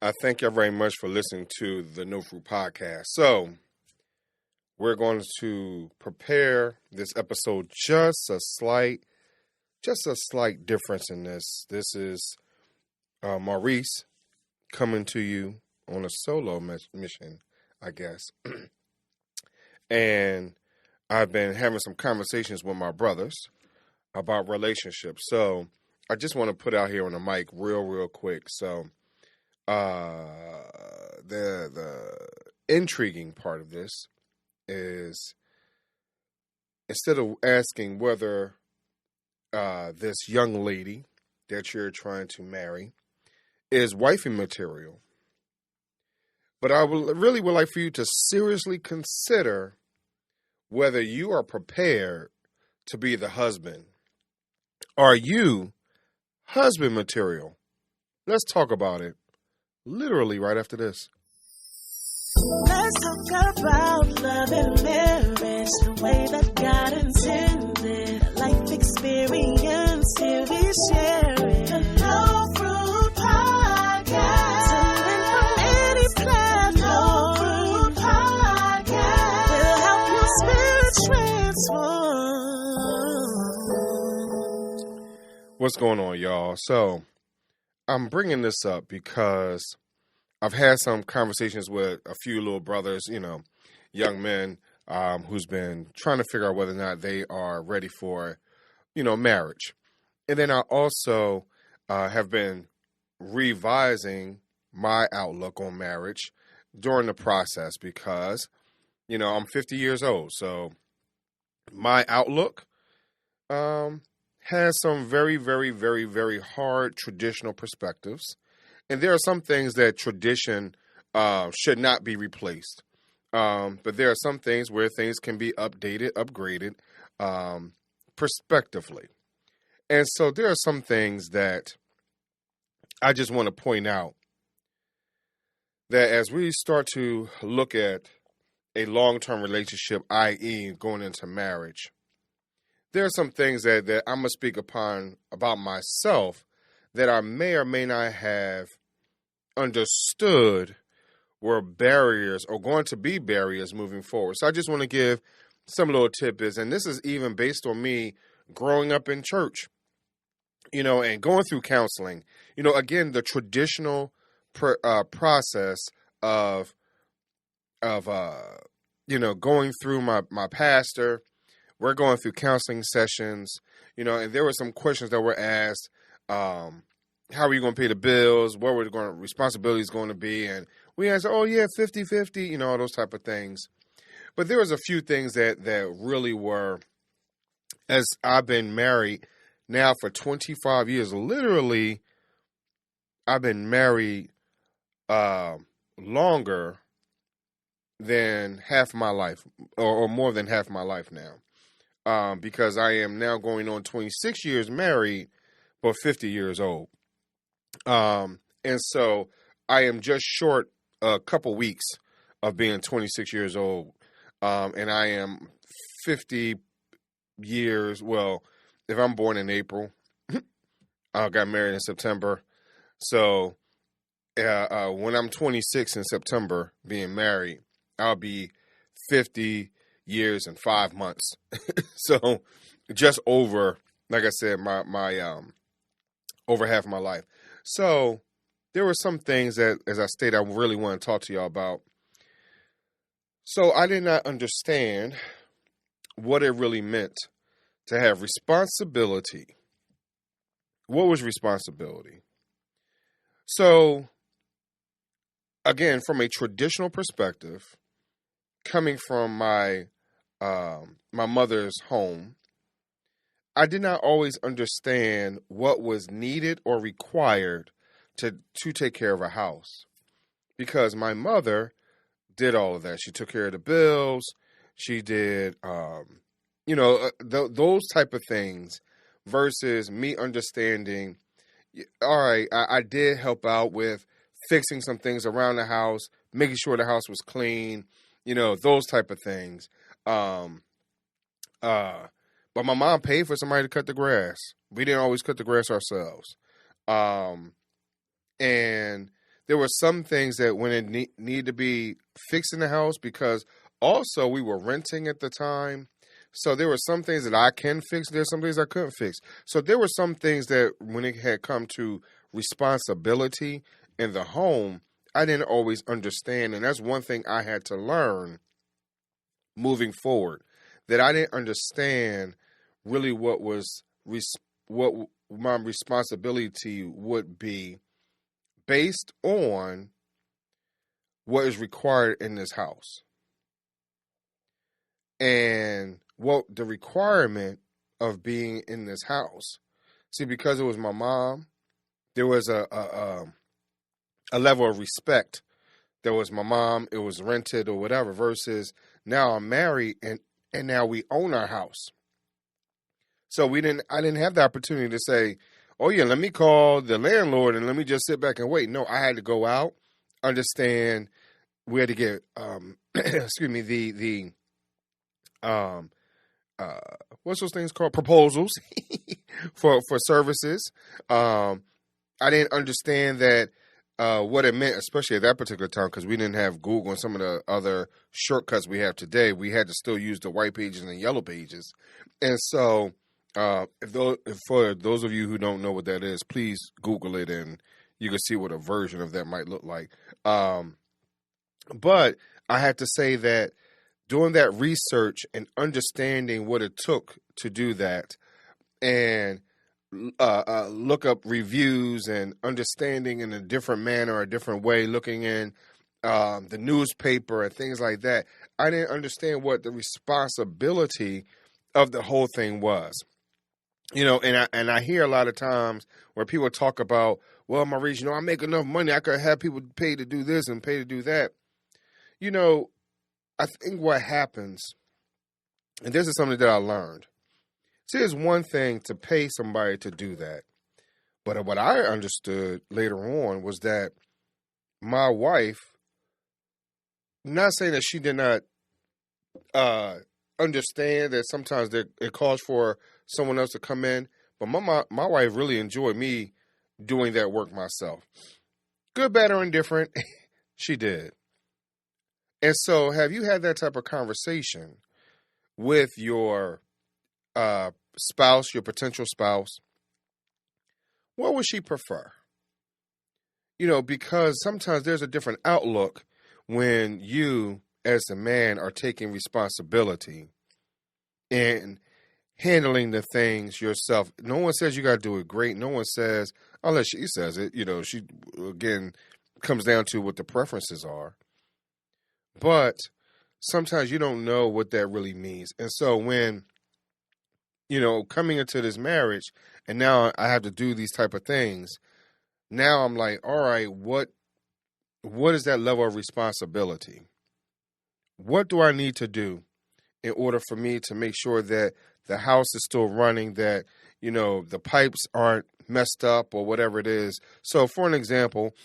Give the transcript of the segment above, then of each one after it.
I thank you very much for listening to the No Fruit podcast. So, we're going to prepare this episode just a slight difference in this. This is Maurice coming to you on a solo mission, I guess. And I've been having some conversations with my brothers about relationships. So, I just want to put out here on the mic real quick. So, the intriguing part of this is instead of asking whether this young lady that you're trying to marry is wifey material, but I really would like for you to seriously consider whether you are prepared to be the husband. Are you husband material? Let's talk about it. Literally right after this. Let's talk about love and marriage, the way that God intended. Life experience, here we share it. The No Fruit Podcast. Something from any platform. No Fruit Podcast. Will help your spirit transform. What's going on, y'all? So, I'm bringing this up because I've had some conversations with a few little brothers, young men who's been trying to figure out whether or not they are ready for, marriage. And then I also have been revising my outlook on marriage during the process because, I'm 50 years old. So my outlook has some very, very, very, very hard traditional perspectives. And there are some things that tradition should not be replaced. But there are some things where things can be updated, upgraded, prospectively. And so there are some things that I just want to point out that as we start to look at a long-term relationship, i.e. going into marriage, there are some things that I'm going to speak upon about myself that I may or may not have understood were barriers or going to be barriers moving forward. So I just want to give some little tidbits. And this is even based on me growing up in church, and going through counseling. Again, the traditional process of going through my pastor. We're going through counseling sessions, and there were some questions that were asked. How are you going to pay the bills? What were the responsibilities going to be? And we answered, 50-50, all those type of things. But there was a few things that really were, as I've been married now for 25 years, literally, I've been married longer than half my life or more than half my life now. Because I am now going on 26 years married, but 50 years old. And so I am just short a couple weeks of being 26 years old. And I am 50 years, well, if I'm born in April, I got married in September. So when I'm 26 in September being married, I'll be 50 years and 5 months. So just over, like I said, my over half my life. So there were some things that, as I stated, I really want to talk to y'all about. So I did not understand what it really meant to have responsibility. What was responsibility? So again, from a traditional perspective, coming from my mother's home, I did not always understand what was needed or required to take care of a house, because my mother did all of that. She took care of the bills. She did, those type of things, versus me understanding, all right, I did help out with fixing some things around the house, making sure the house was clean, those type of things. But my mom paid for somebody to cut the grass. We didn't always cut the grass ourselves. And there were some things that when it needed to be fixed in the house, because also we were renting at the time. So there were some things that I can fix. There's some things I couldn't fix. So there were some things that when it had come to responsibility in the home, I didn't always understand. And that's one thing I had to learn moving forward, that I didn't understand really what my responsibility would be based on what is required in this house. And what the requirement of being in this house. See, because it was my mom, there was a level of respect. There was my mom, it was rented or whatever, versus now I'm married and now we own our house. So I didn't have the opportunity to say, oh yeah, let me call the landlord and let me just sit back and wait. No, I had to go out, understand, we had to get excuse me, what's those things called? Proposals for services. I didn't understand that what it meant, especially at that particular time, because we didn't have Google and some of the other shortcuts we have today. We had to still use the white pages and the yellow pages. And so if for those of you who don't know what that is, please Google it and you can see what a version of that might look like. But I had to say that doing that research and understanding what it took to do that, and look up reviews and understanding in a different manner, a different way, looking in the newspaper and things like that, I didn't understand what the responsibility of the whole thing was. And I hear a lot of times where people talk about, well, Maurice, I make enough money, I could have people pay to do this and pay to do that. I think what happens, and this is something that I learned. See, it's one thing to pay somebody to do that. But what I understood later on was that my wife, not saying that she did not understand that sometimes it calls for someone else to come in, but my wife really enjoyed me doing that work myself. Good, bad, or indifferent, she did. And so have you had that type of conversation with your spouse, your potential spouse? What would she prefer? Because sometimes there's a different outlook when you, as a man, are taking responsibility and handling the things yourself. No one says you got to do it great. No one says, unless she says it, she, again, comes down to what the preferences are. But sometimes you don't know what that really means. And so when, coming into this marriage and now I have to do these type of things, now I'm like, all right, what is that level of responsibility? What do I need to do in order for me to make sure that the house is still running, that, the pipes aren't messed up or whatever it is? So for an example,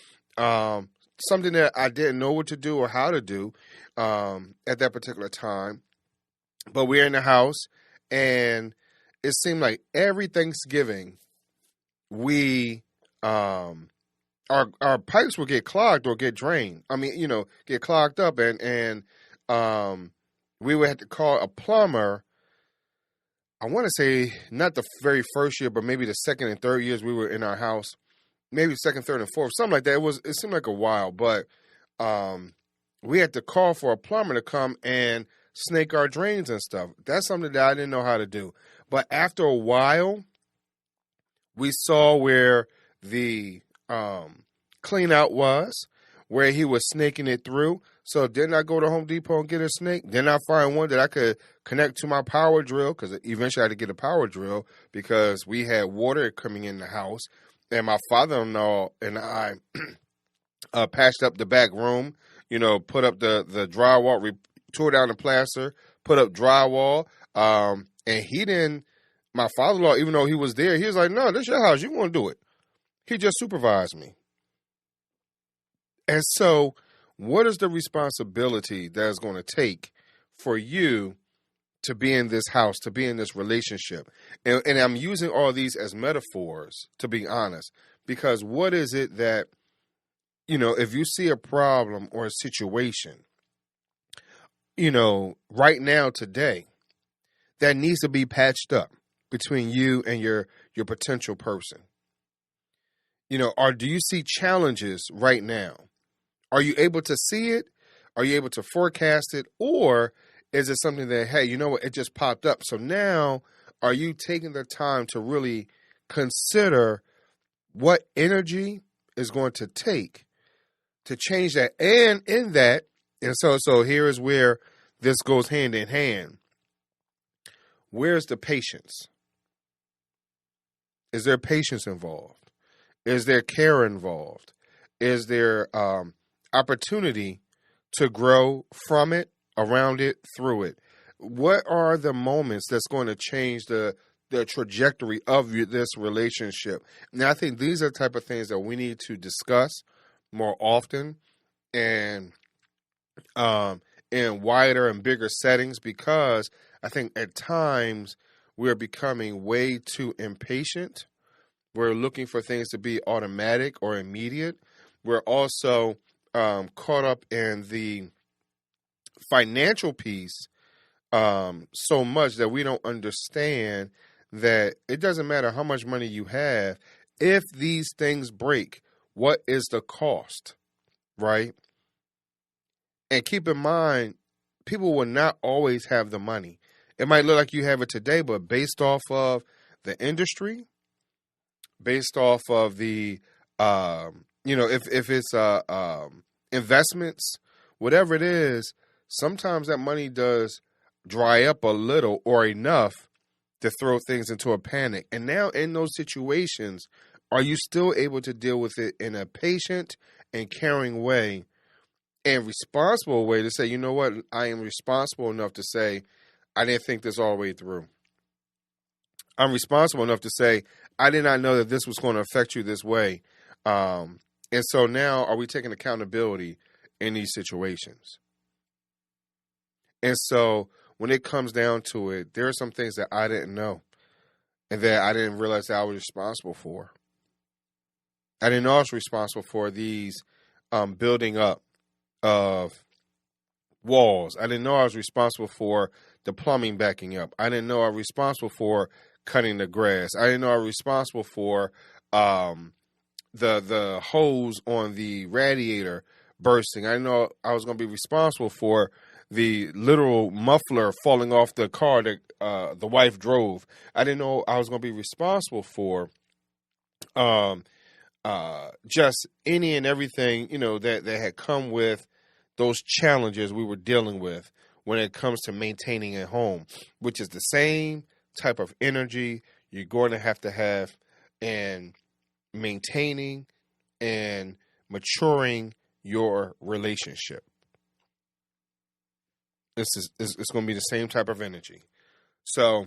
something that I didn't know what to do or how to do at that particular time. But we're in the house, and it seemed like every Thanksgiving, we our pipes would get clogged or get drained. Get clogged up, and we would have to call a plumber. I want to say not the very first year, but maybe the second and third years we were in our house. Maybe second, third, and fourth, something like that. It seemed like a while, but we had to call for a plumber to come and snake our drains and stuff. That's something that I didn't know how to do. But after a while, we saw where the clean out was, where he was snaking it through. So didn't I go to Home Depot and get a snake? Then I find one that I could connect to my power drill, because eventually I had to get a power drill because we had water coming in the house. And my father-in-law and I patched up the back room, put up the drywall, tore down the plaster, put up drywall. And my father-in-law, even though he was there, he was like, no, this is your house. You want to do it. He just supervised me. And so what is the responsibility that is going to take for you to be in this house, to be in this relationship? And I'm using all these as metaphors, to be honest, because what is it that if you see a problem or a situation, right now, today, that needs to be patched up between you and your potential person. Or do you see challenges right now? Are you able to see it? Are you able to forecast it? Or is it something that, hey, you know what, it just popped up. So now, are you taking the time to really consider what energy is going to take to change that? And in that, and so here is where this goes hand in hand. Where's the patience? Is there patience involved? Is there care involved? Is there opportunity to grow from it, around it, through it? What are the moments that's going to change the trajectory of this relationship? Now, I think these are the type of things that we need to discuss more often and in wider and bigger settings, because I think at times we're becoming way too impatient. We're looking for things to be automatic or immediate. We're also caught up in the financial piece so much that we don't understand that it doesn't matter how much money you have. If these things break, what is the cost, right? And keep in mind, people will not always have the money. It might look like you have it today, but based off of the industry, based off of the, if it's investments, whatever it is, sometimes that money does dry up a little or enough to throw things into a panic. And now in those situations, are you still able to deal with it in a patient and caring way and responsible way to say, you know what, I am responsible enough to say, I didn't think this all the way through. I'm responsible enough to say, I did not know that this was going to affect you this way. And so now, are we taking accountability in these situations? And so when it comes down to it, there are some things that I didn't know and that I didn't realize that I was responsible for. I didn't know I was responsible for these building up of walls. I didn't know I was responsible for the plumbing backing up. I didn't know I was responsible for cutting the grass. I didn't know I was responsible for the hose on the radiator bursting. I didn't know I was going to be responsible for the literal muffler falling off the car that the wife drove. I didn't know I was going to be responsible for just any and everything, that had come with those challenges we were dealing with when it comes to maintaining a home, which is the same type of energy you're going to have in maintaining and maturing your relationship. It's going to be the same type of energy. So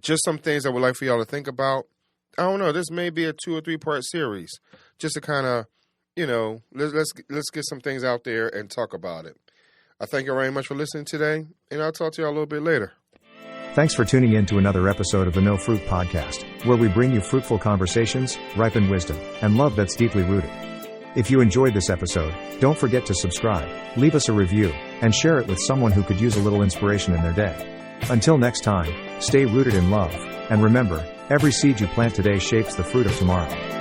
just some things I would like for y'all to think about. I don't know, this may be a 2 or 3 part series just to kind of, let's get some things out there and talk about it. I thank you very much for listening today, and I'll talk to you all a little bit later. Thanks for tuning in to another episode of the No Fruit Podcast, where we bring you fruitful conversations, ripened wisdom, and love that's deeply rooted. If you enjoyed this episode, don't forget to subscribe, leave us a review, and share it with someone who could use a little inspiration in their day. Until next time, stay rooted in love, and remember, every seed you plant today shapes the fruit of tomorrow.